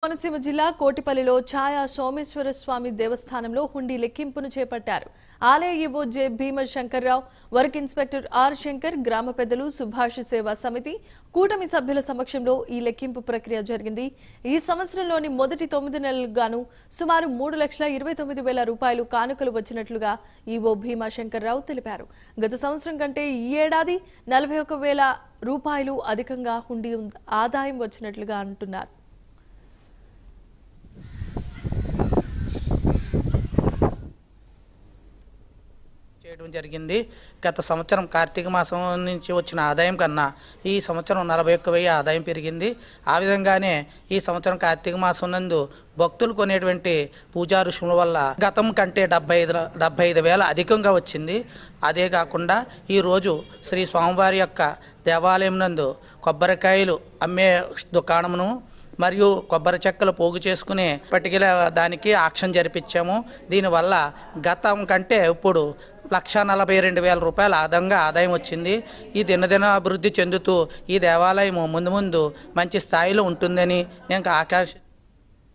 కోనసీమ జిల్లా కోటిపల్లిలో ఛాయా సోమేశ్వర స్వామి దేవస్థానంలో హుండీ లెక్కింపును చేపట్టారు. ఆలయ EO J Bhimashankarrao, work inspector R Shankar, గ్రామ పెద్దలు, సుభాష్ సేవా సమితి, కూటమి సభ్యుల సమక్షంలో ఈ లెక్కింపు ప్రక్రియ జరిగింది. ఈ సంవత్సరంలోని మొదటి 9 నెలలకు గాను సుమారు 3,29,000 రూపాయలు కానుకలు వచ్చినట్లుగా ఈవో భీమశంకర్రావు తెలిపారు. గత సంవత్సరం కంటే ఈ ఏడాది 41,000 రూపాయలు అధికంగా హుండీ ఆదాయం వచ్చినట్లుగా అంటున్నారు. చేయడం జరిగింది. గత సంవత్సరం కార్తీక మాసం నుంచి వచ్చిన ఆదాయం కన్నా ఈ సంవత్సరం 41,000 ఆదాయం పెరిగింది. ఆ విధంగానే ఈ సంవత్సరం కార్తీక మాసం నందు భక్తులు కొనేటువంటి పూజా రుసుముల వల్ల గతం కంటే 75,000 అధికంగా వచ్చింది. అదే కాకుండా ఈరోజు శ్రీ స్వామివారి యొక్క దేవాలయం నందు కొబ్బరికాయలు అమ్మే దుకాణమును మరియు కొబ్బరి చెక్కలు పోగు చేసుకుని పట్టికల దానికి ఆక్షన్ జరిపించాము. దీనివల్ల గతం కంటే ఇప్పుడు 1,42,000 రూపాయల ఆదాయం వచ్చింది. ఈ దినదిన అభివృద్ధి చెందుతూ ఈ దేవాలయం ముందు మంచి స్థాయిలో ఉంటుందని నేను